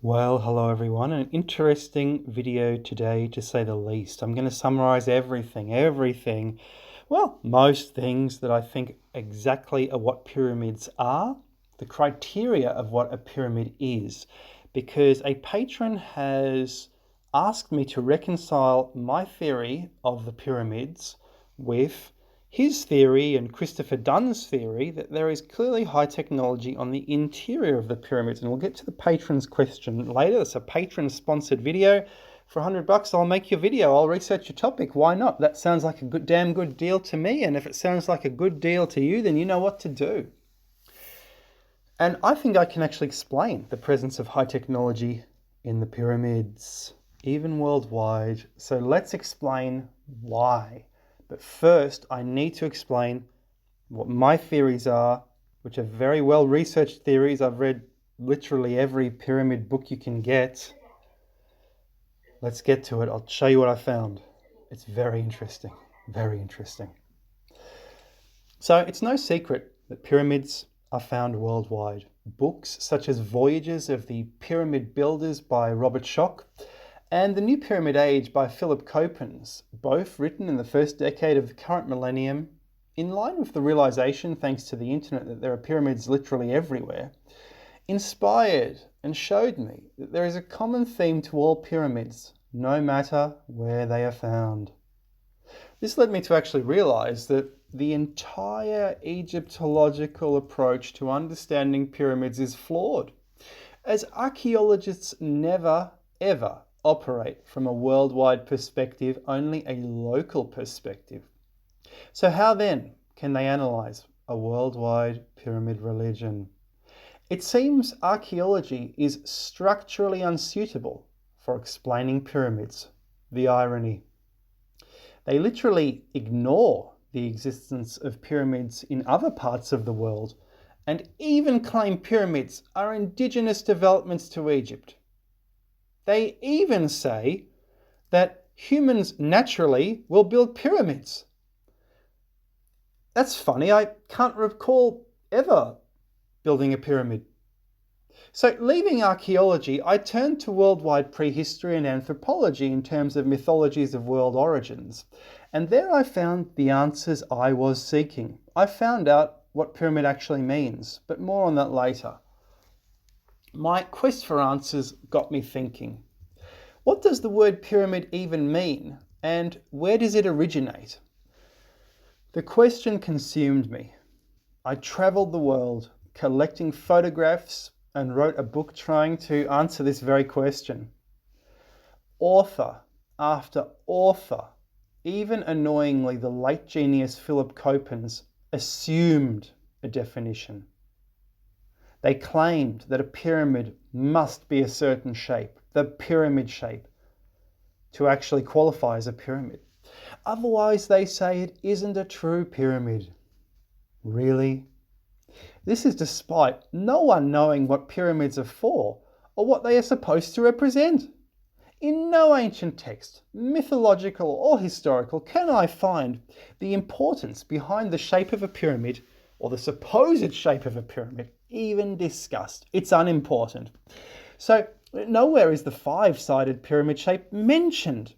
Well, hello everyone. An interesting video today to say the least. I'm going to summarize everything, well, most things that I think exactly are what pyramids are, the criteria of what a pyramid is, because a patron has asked me to reconcile my theory of the pyramids with his theory and Christopher Dunn's theory that there is clearly high technology on the interior of the pyramids. And we'll get to the patron's question later. It's a patron-sponsored video. For $100, I'll make your video. I'll research your topic. Why not? That sounds like a damn good deal to me. And if it sounds like a good deal to you, then you know what to do. And I think I can actually explain the presence of high technology in the pyramids, even worldwide. So let's explain why. But first, I need to explain what my theories are, which are very well-researched theories. I've read literally every pyramid book you can get. Let's get to it. I'll show you what I found. It's very interesting, very interesting. So it's no secret that pyramids are found worldwide. Books such as Voyages of the Pyramid Builders by Robert Schoch and The New Pyramid Age by Philip Coppens, both written in the first decade of the current millennium, in line with the realization, thanks to the internet, that there are pyramids literally everywhere, inspired and showed me that there is a common theme to all pyramids, no matter where they are found. This led me to actually realize that the entire Egyptological approach to understanding pyramids is flawed, as archaeologists never, ever operate from a worldwide perspective, only a local perspective. So how then can they analyze a worldwide pyramid religion? It seems archaeology is structurally unsuitable for explaining pyramids. The irony. They literally ignore the existence of pyramids in other parts of the world and even claim pyramids are indigenous developments to Egypt. They even say that humans naturally will build pyramids. That's funny, I can't recall ever building a pyramid. So leaving archaeology, I turned to worldwide prehistory and anthropology in terms of mythologies of world origins. And there I found the answers I was seeking. I found out what pyramid actually means, but more on that later. My quest for answers got me thinking. What does the word pyramid even mean, and where does it originate? The question consumed me. I travelled the world, collecting photographs, and wrote a book trying to answer this very question. Author after author, even annoyingly the late genius Philip Coppens, assumed a definition. They claimed that a pyramid must be a certain shape, the pyramid shape, to actually qualify as a pyramid. Otherwise, they say it isn't a true pyramid. Really? This is despite no one knowing what pyramids are for or what they are supposed to represent. In no ancient text, mythological or historical, can I find the importance behind the shape of a pyramid or the supposed shape of a pyramid even discussed. It's unimportant. So nowhere is the five-sided pyramid shape mentioned.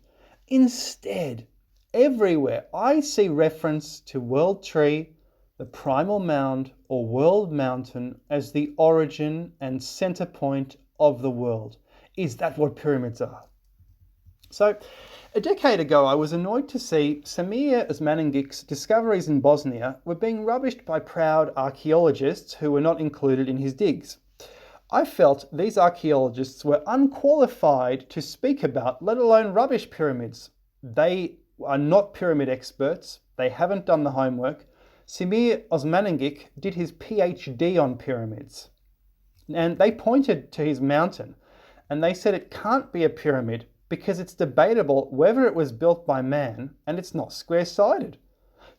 Instead, everywhere I see reference to World Tree, the primal mound or world mountain as the origin and center point of the world. Is that what pyramids are? So, a decade ago, I was annoyed to see Samir Osmanagic's discoveries in Bosnia were being rubbished by proud archaeologists who were not included in his digs. I felt these archaeologists were unqualified to speak about, let alone rubbish pyramids. They are not pyramid experts. They haven't done the homework. Samir Osmanagic did his PhD on pyramids. And they pointed to his mountain and they said it can't be a pyramid because it's debatable whether it was built by man and it's not square-sided.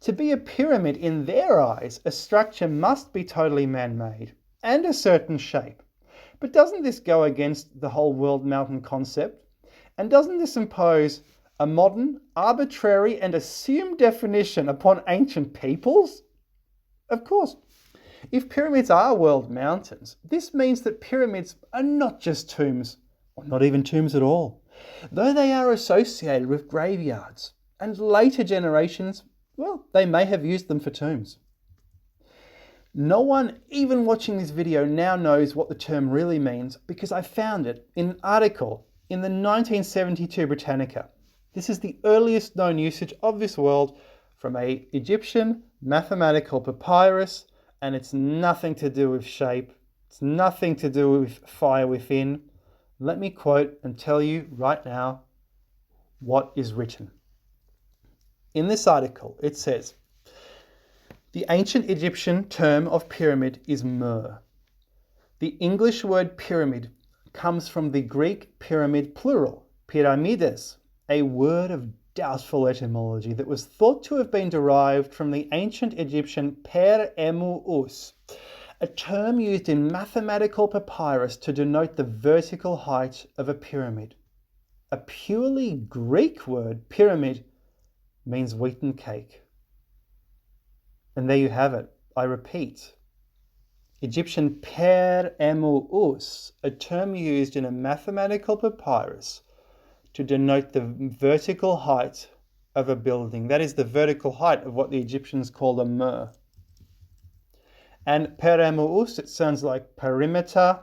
To be a pyramid in their eyes, a structure must be totally man-made and a certain shape. But doesn't this go against the whole world mountain concept? And doesn't this impose a modern, arbitrary and assumed definition upon ancient peoples? Of course. If pyramids are world mountains, this means that pyramids are not just tombs, or not even tombs at all, though they are associated with graveyards, and later generations, well, they may have used them for tombs. No one even watching this video now knows what the term really means because I found it in an article in the 1972 Britannica. This is the earliest known usage of this word from an Egyptian mathematical papyrus, and it's nothing to do with shape. It's nothing to do with fire within. Let me quote and tell you right now what is written. In this article, it says, the ancient Egyptian term of pyramid is mer. The English word pyramid comes from the Greek pyramid plural, pyramides, a word of doubtful etymology that was thought to have been derived from the ancient Egyptian per emus, a term used in mathematical papyrus to denote the vertical height of a pyramid. A purely Greek word, pyramid, means wheaten cake. And there you have it. I repeat, Egyptian per emus, a term used in a mathematical papyrus to denote the vertical height of a building. That is the vertical height of what the Egyptians called a mer. And per emus, it sounds like perimeter,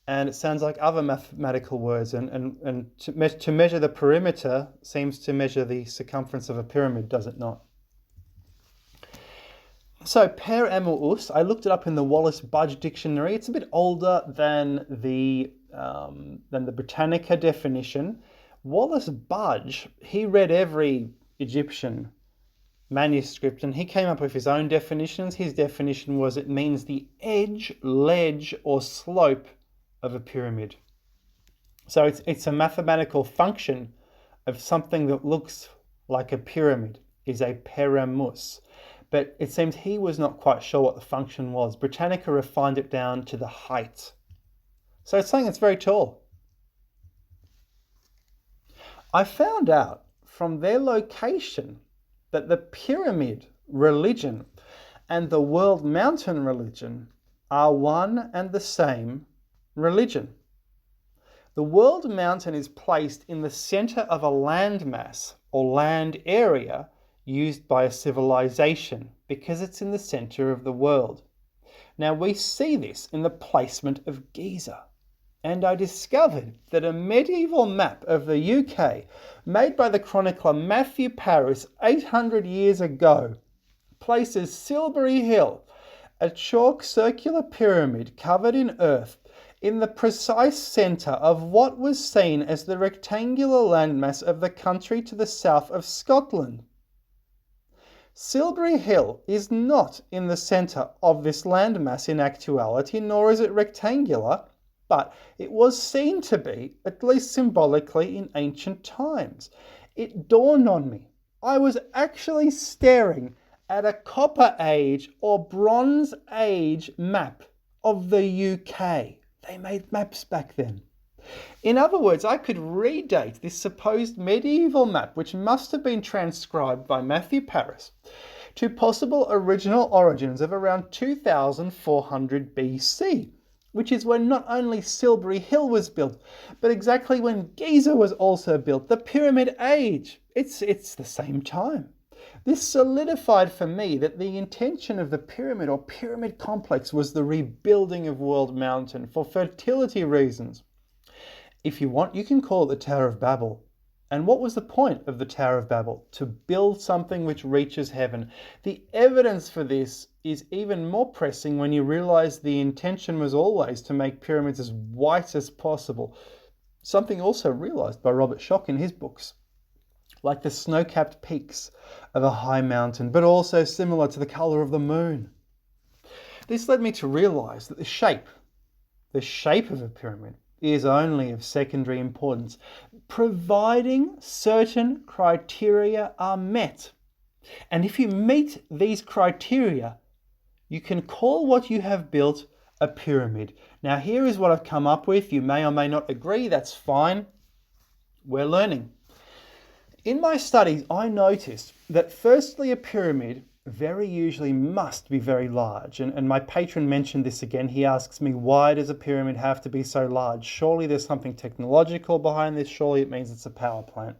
and it sounds like other mathematical words. And to measure the perimeter seems to measure the circumference of a pyramid, does it not? So per emus, I looked it up in the Wallace Budge Dictionary. It's a bit older than the Britannica definition. Wallace Budge, he read every Egyptian manuscript and he came up with his own definitions. His definition was it means the edge, ledge, or slope of a pyramid. So it's a mathematical function of something that looks like a pyramid, is a peremus. But it seems he was not quite sure what the function was. Britannica refined it down to the height. So it's saying it's very tall. I found out from their location that the pyramid religion and the world mountain religion are one and the same religion. The world mountain is placed in the center of a landmass or land area used by a civilization because it's in the center of the world. Now we see this in the placement of Giza. And I discovered that a medieval map of the UK made by the chronicler Matthew Paris 800 years ago places Silbury Hill, a chalk circular pyramid covered in earth, in the precise centre of what was seen as the rectangular landmass of the country to the south of Scotland. Silbury Hill is not in the centre of this landmass in actuality, nor is it rectangular, but it was seen to be, at least symbolically, in ancient times. It dawned on me. I was actually staring at a Copper Age or Bronze Age map of the UK. They made maps back then. In other words, I could redate this supposed medieval map, which must have been transcribed by Matthew Paris, to possible original origins of around 2400 BC, which is when not only Silbury Hill was built, but exactly when Giza was also built, the Pyramid Age. It's the same time. This solidified for me that the intention of the pyramid or pyramid complex was the rebuilding of World Mountain for fertility reasons. If you want, you can call it the Tower of Babel. And what was the point of the Tower of Babel? To build something which reaches heaven. The evidence for this is even more pressing when you realize the intention was always to make pyramids as white as possible. Something also realized by Robert Schoch in his books. Like the snow-capped peaks of a high mountain, but also similar to the color of the moon. This led me to realize that the shape of a pyramid is only of secondary importance, providing certain criteria are met. And if you meet these criteria, you can call what you have built a pyramid. Now here is what I've come up with. You may or may not agree, that's fine. We're learning. In my studies, I noticed that firstly a pyramid very usually must be very large. And my patron mentioned this again. He asks me, why does a pyramid have to be so large? Surely there's something technological behind this. Surely it means it's a power plant.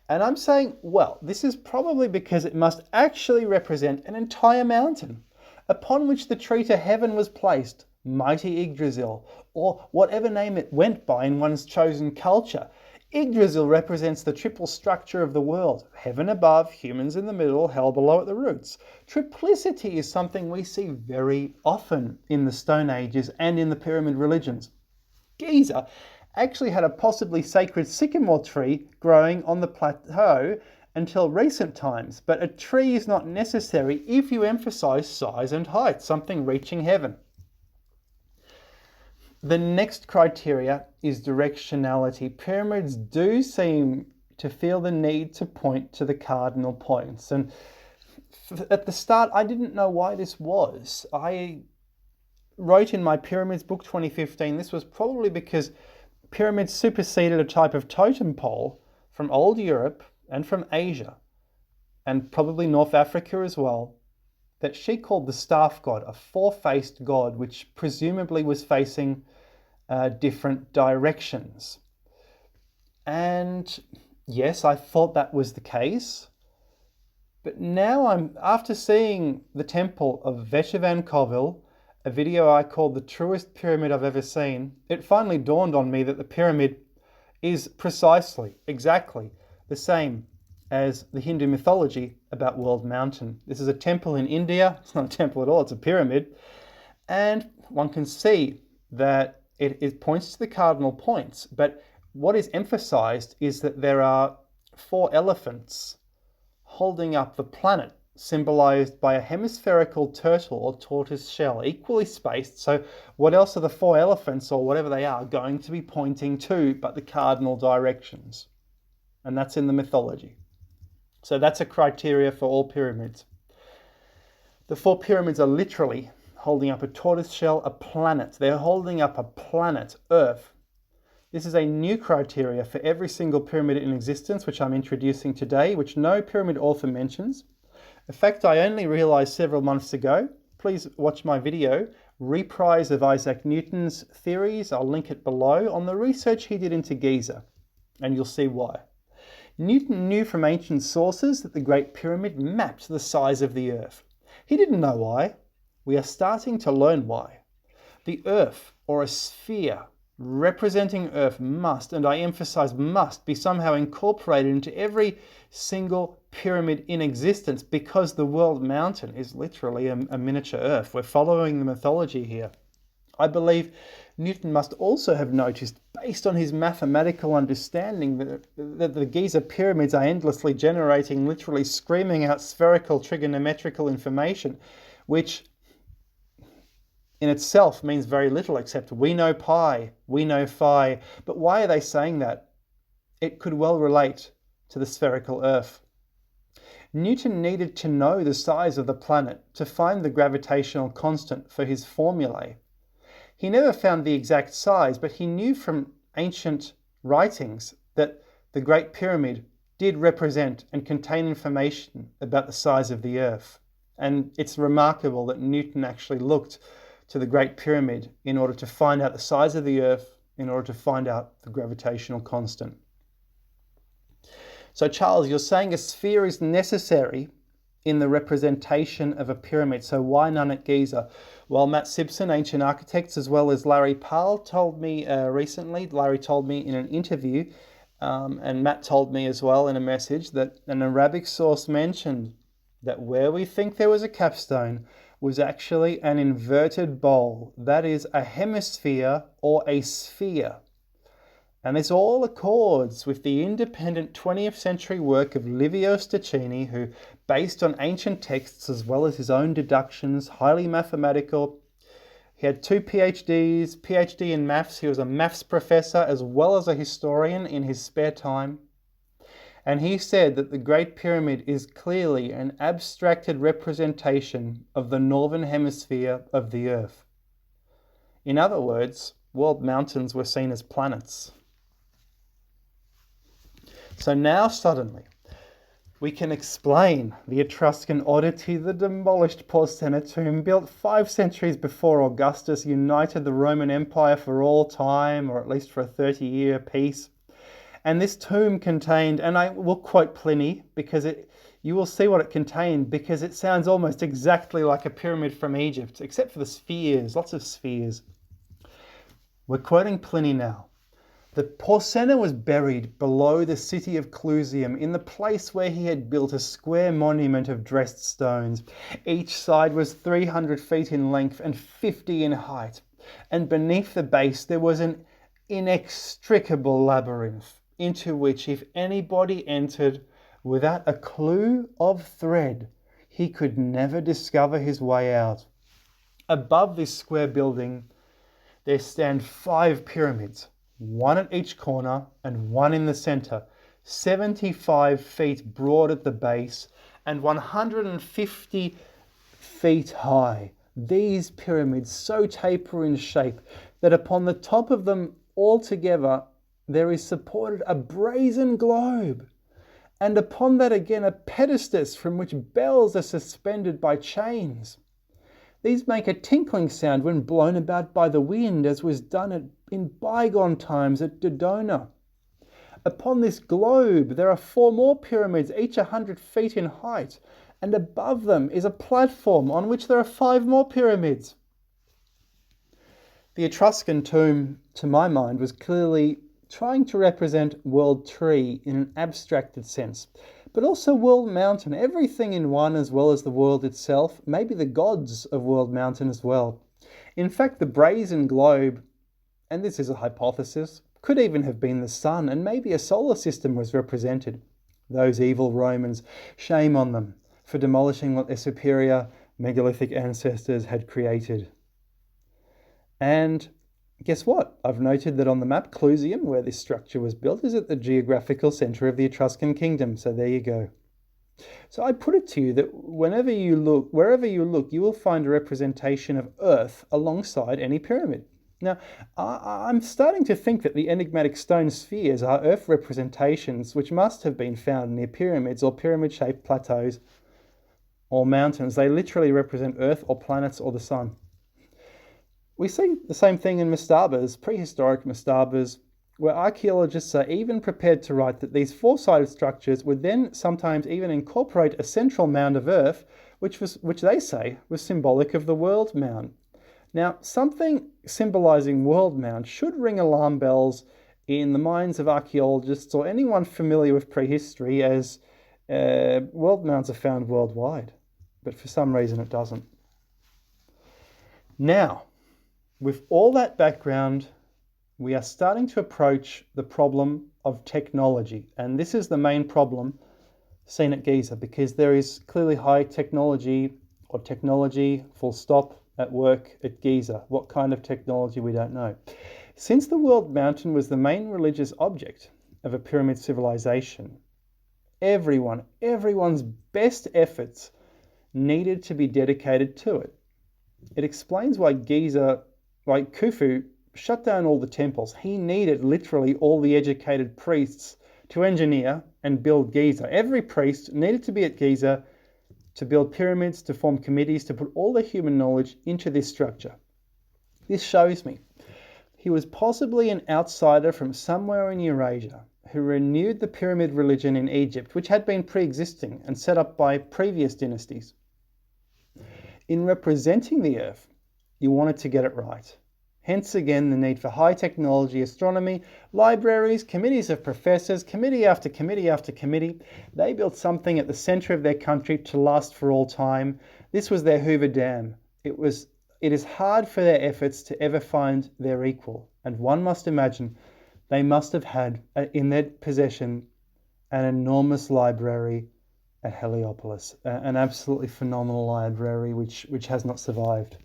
And I'm saying, well, this is probably because it must actually represent an entire mountain upon which the tree to heaven was placed, mighty Yggdrasil, or whatever name it went by in one's chosen culture. Yggdrasil represents the triple structure of the world: heaven above, humans in the middle, hell below at the roots. Triplicity is something we see very often in the Stone Ages and in the pyramid religions. Giza actually had a possibly sacred sycamore tree growing on the plateau until recent times, but a tree is not necessary if you emphasize size and height, something reaching heaven. The next criteria is directionality. Pyramids do seem to feel the need to point to the cardinal points. And at the start, I didn't know why this was. I wrote in my Pyramids book 2015, this was probably because pyramids superseded a type of totem pole from old Europe and from Asia, and probably North Africa as well, that she called the staff god, a four-faced god, which presumably was facing different directions. And yes, I thought that was the case. But now after seeing the temple of Veshavan Kovel, a video I called the truest pyramid I've ever seen, it finally dawned on me that the pyramid is precisely, exactly the same as the Hindu mythology about World Mountain. This is a temple in India. It's not a temple at all, it's a pyramid. And one can see that it points to the cardinal points, but what is emphasized is that there are four elephants holding up the planet, symbolized by a hemispherical turtle or tortoise shell, equally spaced. So what else are the four elephants, or whatever they are, going to be pointing to but the cardinal directions? And that's in the mythology. So that's a criteria for all pyramids. The four pyramids are literally holding up a tortoise shell, a planet. They're holding up a planet, Earth. This is a new criteria for every single pyramid in existence, which I'm introducing today, which no pyramid author mentions. A fact I only realized several months ago. Please watch my video, Reprise of Isaac Newton's Theories, I'll link it below, on the research he did into Giza, and you'll see why. Newton knew from ancient sources that the Great Pyramid mapped the size of the Earth. He didn't know why. We are starting to learn why. The Earth, or a sphere, representing Earth must, and I emphasize must, be somehow incorporated into every single pyramid in existence, because the world mountain is literally a miniature Earth. We're following the mythology here. I believe Newton must also have noticed, based on his mathematical understanding, that the Giza pyramids are endlessly generating, literally screaming out spherical trigonometrical information, which in itself means very little, except we know pi, we know phi. But why are they saying that? It could well relate to the spherical Earth. Newton needed to know the size of the planet to find the gravitational constant for his formulae. He never found the exact size, but he knew from ancient writings that the Great Pyramid did represent and contain information about the size of the Earth. And it's remarkable that Newton actually looked to the Great Pyramid in order to find out the size of the Earth, in order to find out the gravitational constant. So Charles, you're saying a sphere is necessary in the representation of a pyramid, so why none at Giza? Well, Matt Simpson, Ancient Architects, as well as Larry Parle told me recently, Larry told me in an interview, and Matt told me as well in a message, that an Arabic source mentioned that where we think there was a capstone was actually an inverted bowl, that is a hemisphere or a sphere. And this all accords with the independent 20th century work of Livio Staccini, who, based on ancient texts as well as his own deductions, highly mathematical. He had 2 PhDs, PhD in maths. He was a maths professor as well as a historian in his spare time. And he said that the Great Pyramid is clearly an abstracted representation of the northern hemisphere of the Earth. In other words, world mountains were seen as planets. So now suddenly, we can explain the Etruscan oddity, the demolished Porcena tomb, built 5 centuries before Augustus united the Roman Empire for all time, or at least for a 30-year peace. And this tomb contained, and I will quote Pliny, because you will see what it contained, because it sounds almost exactly like a pyramid from Egypt, except for the spheres, lots of spheres. We're quoting Pliny now. The Porcena was buried below the city of Clusium in the place where he had built a square monument of dressed stones. Each side was 300 feet in length and 50 in height, and beneath the base there was an inextricable labyrinth into which if anybody entered without a clue of thread, he could never discover his way out. Above this square building there stand 5 pyramids, one at each corner and one in the center, 75 feet broad at the base and 150 feet high. These pyramids so taper in shape that upon the top of them altogether there is supported a brazen globe, and upon that again a pedestal from which bells are suspended by chains. These make a tinkling sound when blown about by the wind, as was done in bygone times at Dodona. Upon this globe there are 4 more pyramids, each 100 feet in height, and above them is a platform on which there are 5 more pyramids. The Etruscan tomb, to my mind, was clearly trying to represent World Tree in an abstracted sense, but also World Mountain, everything in one as well as the world itself, maybe the gods of World Mountain as well. In fact, the brazen globe, and this is a hypothesis, could even have been the sun, and maybe a solar system was represented. Those evil Romans, shame on them for demolishing what their superior megalithic ancestors had created. And guess what? I've noted that on the map, Clusium, where this structure was built, is at the geographical centre of the Etruscan kingdom. So there you go. So I put it to you that wherever you look, you will find a representation of Earth alongside any pyramid. Now, I'm starting to think that the enigmatic stone spheres are Earth representations which must have been found near pyramids or pyramid-shaped plateaus or mountains. They literally represent Earth or planets or the sun. We see the same thing in mastabas, prehistoric mastabas, where archaeologists are even prepared to write that these 4-sided structures would then sometimes even incorporate a central mound of earth, which they say was symbolic of the world mound. Now, something symbolizing world mound should ring alarm bells in the minds of archaeologists or anyone familiar with prehistory, as world mounds are found worldwide, but for some reason it doesn't. Now, with all that background, we are starting to approach the problem of technology. And this is the main problem seen at Giza, because there is clearly high technology, or technology, full stop, at work at Giza. What kind of technology, we don't know. Since the world mountain was the main religious object of a pyramid civilization, everyone's best efforts needed to be dedicated to it. It explains why Khufu shut down all the temples. He needed literally all the educated priests to engineer and build Giza. Every priest needed to be at Giza to build pyramids, to form committees, to put all their human knowledge into this structure. This shows me he was possibly an outsider from somewhere in Eurasia who renewed the pyramid religion in Egypt, which had been pre-existing and set up by previous dynasties. In representing the Earth, you wanted to get it right. Hence again the need for high technology astronomy, libraries, committees of professors, committee after committee after committee. They built something at the centre of their country to last for all time. This was their Hoover Dam. It is hard for their efforts to ever find their equal. And one must imagine they must have had in their possession an enormous library at Heliopolis, an absolutely phenomenal library which has not survived.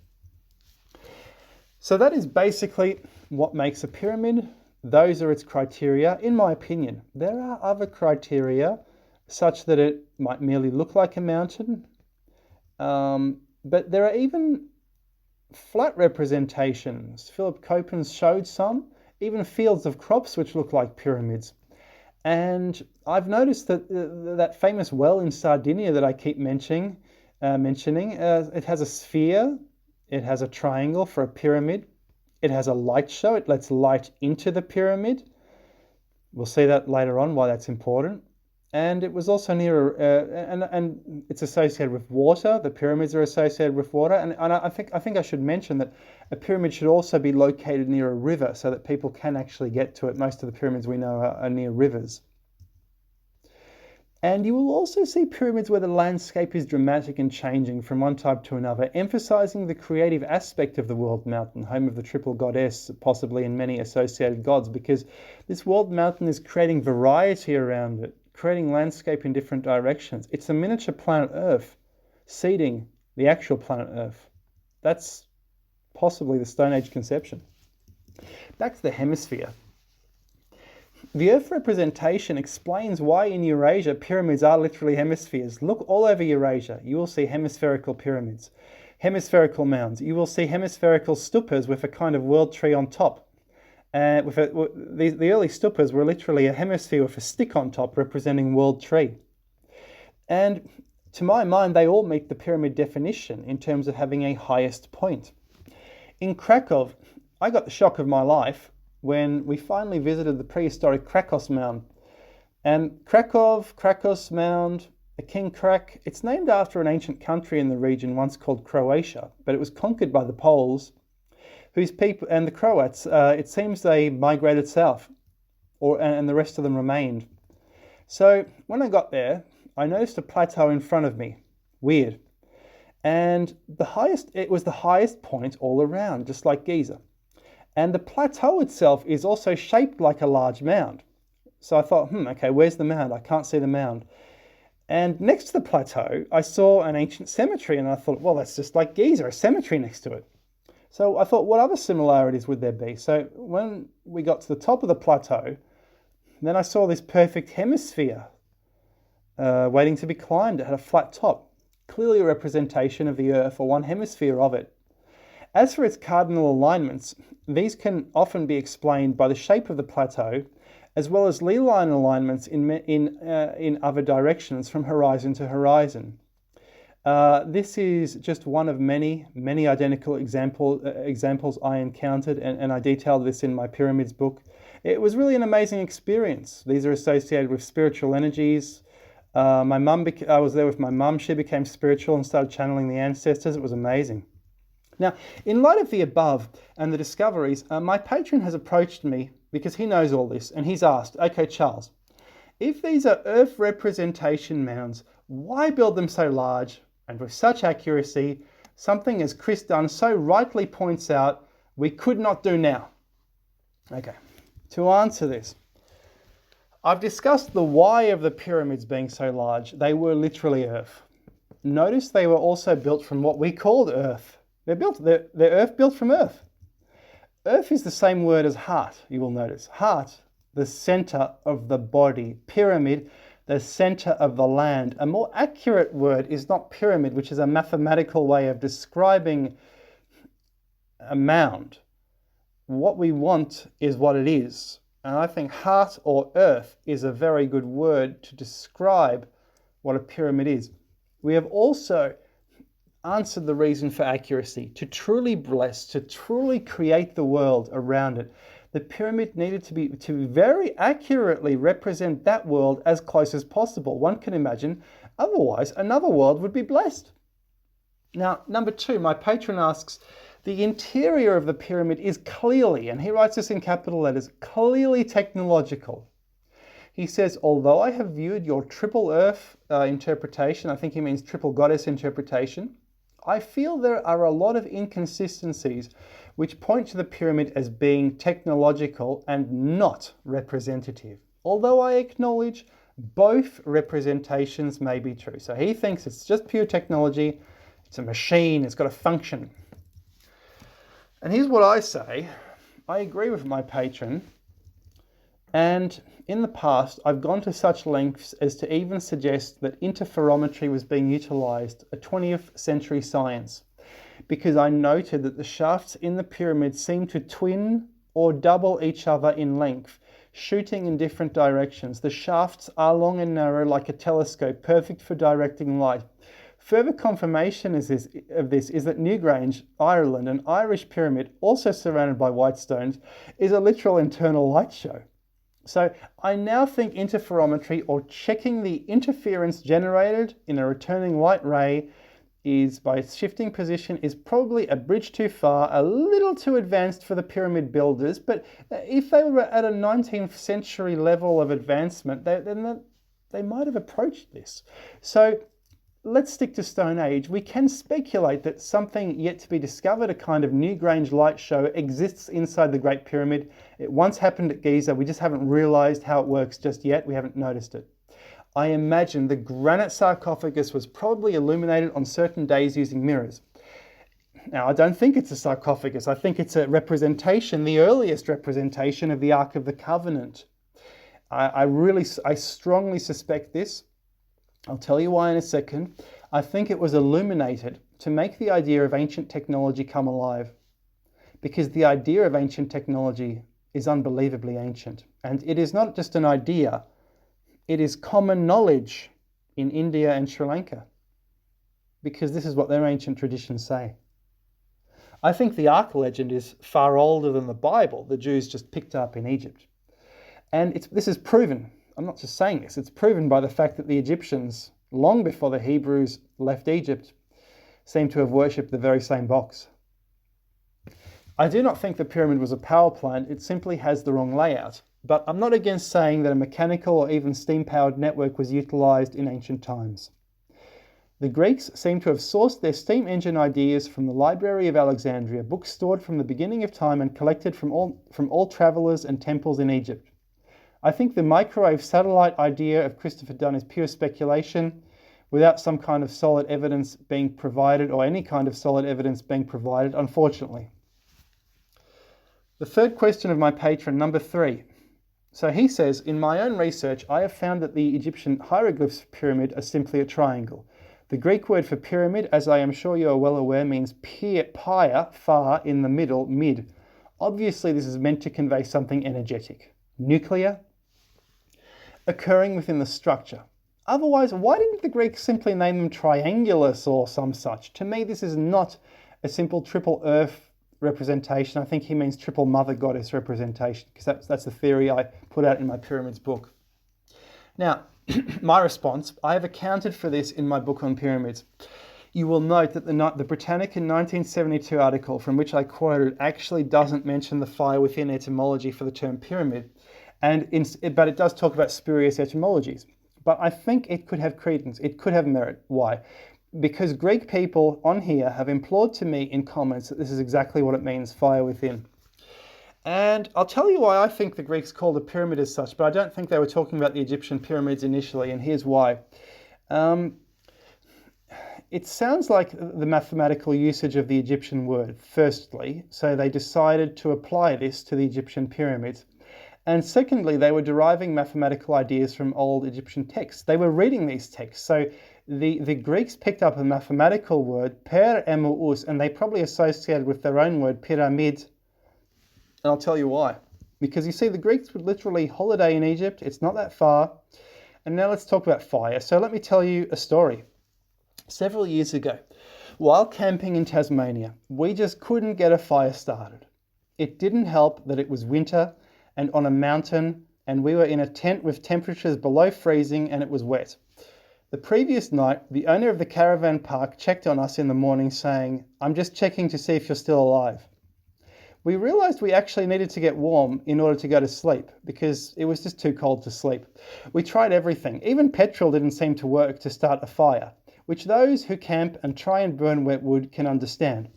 So that is basically what makes a pyramid. Those are its criteria, in my opinion. There are other criteria, such that it might merely look like a mountain, but there are even flat representations. Philip Copens showed some, even fields of crops which look like pyramids. And I've noticed that that famous well in Sardinia that I keep mentioning, it has a sphere, it has a triangle for a pyramid, it has a light show, it lets light into the pyramid. We'll see that later on, why that's important. And it was also near, and it's associated with water. The pyramids are associated with water, and I think I should mention that a pyramid should also be located near a river so that people can actually get to it. Most of the pyramids we know are near rivers. And you will also see pyramids where the landscape is dramatic and changing from one type to another, emphasizing the creative aspect of the world mountain, home of the triple goddess, possibly and many associated gods, because this world mountain is creating variety around it, creating landscape in different directions. It's a miniature planet Earth, seeding the actual planet Earth. That's possibly the Stone Age conception. Back to the hemisphere. The Earth representation explains why in Eurasia pyramids are literally hemispheres. Look all over Eurasia. You will see hemispherical pyramids, hemispherical mounds. You will see hemispherical stupas with a kind of world tree on top. The early stupas were literally a hemisphere with a stick on top representing world tree. And to my mind, they all meet the pyramid definition in terms of having a highest point. In Krakow, I got the shock of my life when we finally visited the prehistoric Krakos Mound. And Krakos Mound, King Krak, it's named after an ancient country in the region once called Croatia, but it was conquered by the Poles, whose people, and the Croats, it seems they migrated south, and the rest of them remained. So when I got there, I noticed a plateau in front of me. Weird. And it was the highest point all around, just like Giza. And the plateau itself is also shaped like a large mound. So I thought, okay, where's the mound? I can't see the mound. And next to the plateau, I saw an ancient cemetery, and I thought, well, that's just like Giza, a cemetery next to it. So I thought, what other similarities would there be? So when we got to the top of the plateau, then I saw this perfect hemisphere waiting to be climbed. It had a flat top, clearly a representation of the Earth, or one hemisphere of it. As for its cardinal alignments, these can often be explained by the shape of the plateau, as well as line alignments in other directions from horizon to horizon. This is just one of many identical examples I encountered, and I detailed this in my Pyramids book. It was really an amazing experience. These are associated with spiritual energies. I was there with my mum. She became spiritual and started channeling the ancestors. It was amazing. Now, in light of the above and the discoveries, my patron has approached me because he knows all this, and he's asked, okay, Charles, if these are Earth representation mounds, why build them so large and with such accuracy, something as Chris Dunn so rightly points out we could not do now? Okay, to answer this, I've discussed the why of the pyramids being so large. They were literally Earth. Notice they were also built from what we called Earth. They're Earth built from Earth. Earth is the same word as heart, you will notice. Heart, the center of the body. Pyramid, the center of the land. A more accurate word is not pyramid, which is a mathematical way of describing a mound. What we want is what it is. And I think heart or earth is a very good word to describe what a pyramid is. We have also answered the reason for accuracy. To truly bless, to truly create the world around it, the pyramid needed to very accurately represent that world as close as possible. One can imagine, otherwise another world would be blessed. Now, number 2, my patron asks, the interior of the pyramid is clearly, and he writes this in capital letters, clearly technological. He says, although I have viewed your triple earth interpretation, I think he means triple goddess interpretation, I feel there are a lot of inconsistencies which point to the pyramid as being technological and not representative. Although I acknowledge both representations may be true. So he thinks it's just pure technology, it's a machine, it's got a function. And here's what I say. I agree with my patron, and in the past I've gone to such lengths as to even suggest that interferometry was being utilised, a 20th century science, because I noted that the shafts in the pyramid seemed to twin or double each other in length, shooting in different directions. The shafts are long and narrow like a telescope, perfect for directing light. Further confirmation of this is that Newgrange, Ireland, an Irish pyramid, also surrounded by white stones, is a literal internal light show. So I now think interferometry, or checking the interference generated in a returning light ray is by its shifting position, is probably a bridge too far, a little too advanced for the pyramid builders. But if they were at a 19th century level of advancement, then they might have approached this. So let's stick to Stone Age. We can speculate that something yet to be discovered, a kind of Newgrange light show, exists inside the Great Pyramid. It once happened at Giza. We just haven't realized how it works just yet. We haven't noticed it. I imagine the granite sarcophagus was probably illuminated on certain days using mirrors. Now, I don't think it's a sarcophagus. I think it's a representation, the earliest representation of the Ark of the Covenant. I strongly suspect this. I'll tell you why in a second. I think it was illuminated to make the idea of ancient technology come alive. Because the idea of ancient technology is unbelievably ancient. And it is not just an idea. It is common knowledge in India and Sri Lanka. Because this is what their ancient traditions say. I think the Ark legend is far older than the Bible the Jews just picked up in Egypt. And this is proven. I'm not just saying this, it's proven by the fact that the Egyptians, long before the Hebrews left Egypt, seem to have worshipped the very same box. I do not think the pyramid was a power plant, it simply has the wrong layout. But I'm not against saying that a mechanical or even steam-powered network was utilised in ancient times. The Greeks seem to have sourced their steam engine ideas from the Library of Alexandria, books stored from the beginning of time and collected from all travellers and temples in Egypt. I think the microwave satellite idea of Christopher Dunn is pure speculation, without some kind of solid evidence being provided, or any kind of solid evidence being provided, unfortunately. The third question of my patron, number 3. So he says, in my own research, I have found that the Egyptian hieroglyphs for pyramid are simply a triangle. The Greek word for pyramid, as I am sure you are well aware, means pia, far, in the middle, mid. Obviously, this is meant to convey something energetic. Nuclear, occurring within the structure. Otherwise, why didn't the Greeks simply name them triangulus or some such? To me, this is not a simple triple earth representation. I think he means triple mother goddess representation, because that's the theory I put out in my pyramids book. Now, my response, I have accounted for this in my book on pyramids. You will note that the Britannica 1972 article from which I quoted actually doesn't mention the fire within etymology for the term pyramid. But it does talk about spurious etymologies. But I think it could have credence. It could have merit. Why? Because Greek people on here have implored to me in comments that this is exactly what it means, fire within. And I'll tell you why I think the Greeks called a pyramid as such, but I don't think they were talking about the Egyptian pyramids initially, and here's why. It sounds like the mathematical usage of the Egyptian word, firstly, so they decided to apply this to the Egyptian pyramids. And secondly, they were deriving mathematical ideas from old Egyptian texts. They were reading these texts. So the Greeks picked up a mathematical word, per emuus, and they probably associated with their own word, pyramid. And I'll tell you why. Because you see, the Greeks would literally holiday in Egypt. It's not that far. And now let's talk about fire. So let me tell you a story. Several years ago, while camping in Tasmania, we just couldn't get a fire started. It didn't help that it was winter and on a mountain, and we were in a tent with temperatures below freezing, and it was wet. The previous night, the owner of the caravan park checked on us in the morning saying, "I'm just checking to see if you're still alive." We realized we actually needed to get warm in order to go to sleep, because it was just too cold to sleep. We tried everything. Even petrol didn't seem to work to start a fire, which those who camp and try and burn wet wood can understand.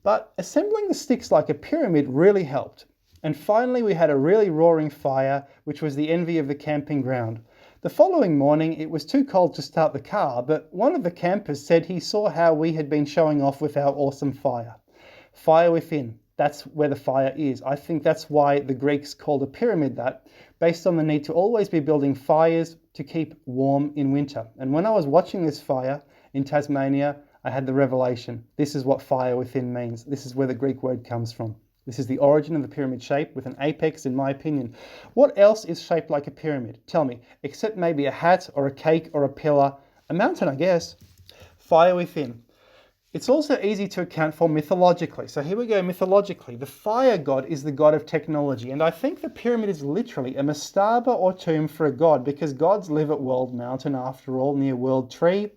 But assembling the sticks like a pyramid really helped. And finally, we had a really roaring fire, which was the envy of the camping ground. The following morning, it was too cold to start the car, but one of the campers said he saw how we had been showing off with our awesome fire. Fire within, that's where the fire is. I think that's why the Greeks called a pyramid that, based on the need to always be building fires to keep warm in winter. And when I was watching this fire in Tasmania, I had the revelation. This is what fire within means. This is where the Greek word comes from. This is the origin of the pyramid shape with an apex, in my opinion. What else is shaped like a pyramid? Tell me, except maybe a hat or a cake or a pillar. A mountain, I guess. Fire within. It's also easy to account for mythologically. So here we go mythologically. The fire god is the god of technology, and I think the pyramid is literally a mastaba or tomb for a god, because gods live at World Mountain after all, near World Tree.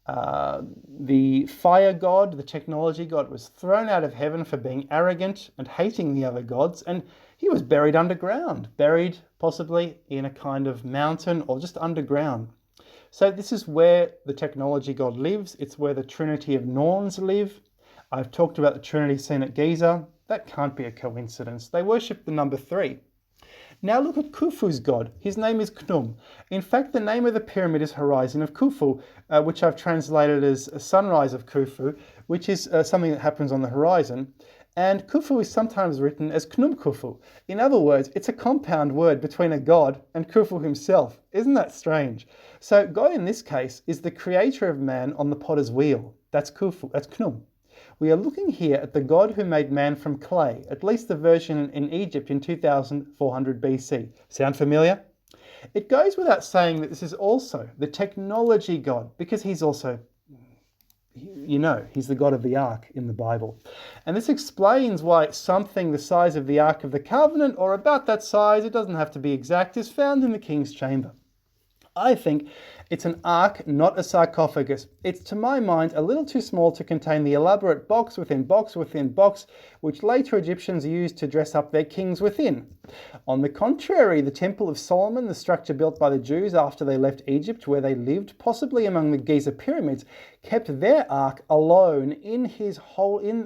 The fire god, the technology god, was thrown out of heaven for being arrogant and hating the other gods, and he was buried underground, buried possibly in a kind of mountain or just underground. So this is where the technology god lives. It's where the Trinity of Norns live. I've talked about the Trinity scene at Giza. That can't be a coincidence. They worship the number 3. Now look at Khufu's god. His name is Khnum. In fact, the name of the pyramid is Horizon of Khufu, which I've translated as Sunrise of Khufu, which is something that happens on the horizon. And Khufu is sometimes written as Khnum Khufu. In other words, it's a compound word between a god and Khufu himself. Isn't that strange? So God in this case is the creator of man on the potter's wheel. That's Khufu, that's Khnum. We are looking here at the God who made man from clay, at least the version in Egypt in 2400 BC. Sound familiar? It goes without saying that this is also the technology God, because he's also, you know, he's the God of the Ark in the Bible. And this explains why something the size of the Ark of the Covenant, or about that size, it doesn't have to be exact, is found in the king's chamber. I think it's an ark, not a sarcophagus. It's, to my mind, a little too small to contain the elaborate box within box within box, which later Egyptians used to dress up their kings within. On the contrary, the Temple of Solomon, the structure built by the Jews after they left Egypt, where they lived, possibly among the Giza pyramids, kept their ark alone in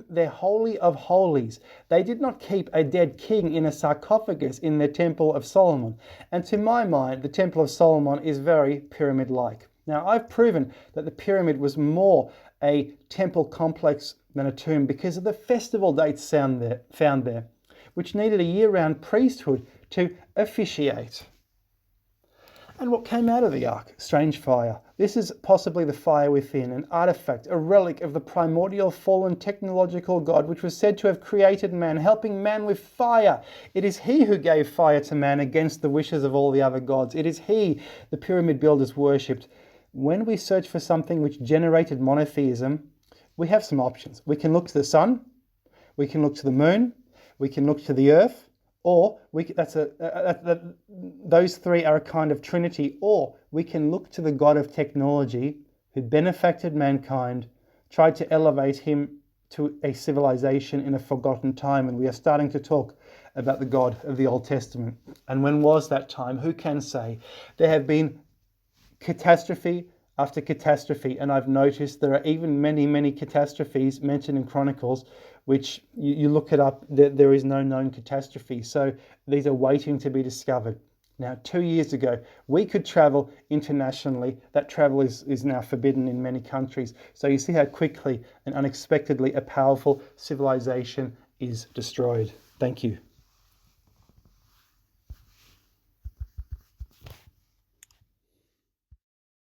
their holy of holies. They did not keep a dead king in a sarcophagus in their Temple of Solomon. And to my mind, the Temple of Solomon is very pyramid-like. Now, I've proven that the pyramid was more a temple complex than a tomb because of the festival dates found there, which needed a year-round priesthood to officiate. And what came out of the ark? Strange fire. This is possibly the fire within, an artifact, a relic of the primordial fallen technological god which was said to have created man, helping man with fire. It is he who gave fire to man against the wishes of all the other gods. It is he the pyramid builders worshipped. When we search for something which generated monotheism, we have some options. We can look to the sun, we can look to the moon, we can look to the earth, or those three are a kind of trinity, or we can look to the God of technology who benefacted mankind, tried to elevate him to a civilization in a forgotten time, and we are starting to talk about the God of the Old Testament. And when was that time? Who can say? There have been catastrophe after catastrophe, and I've noticed there are even many, many catastrophes mentioned in Chronicles, which you look it up, there is no known catastrophe. So these are waiting to be discovered. Now, 2 years ago, we could travel internationally. That travel is now forbidden in many countries. So you see how quickly and unexpectedly a powerful civilization is destroyed. Thank you.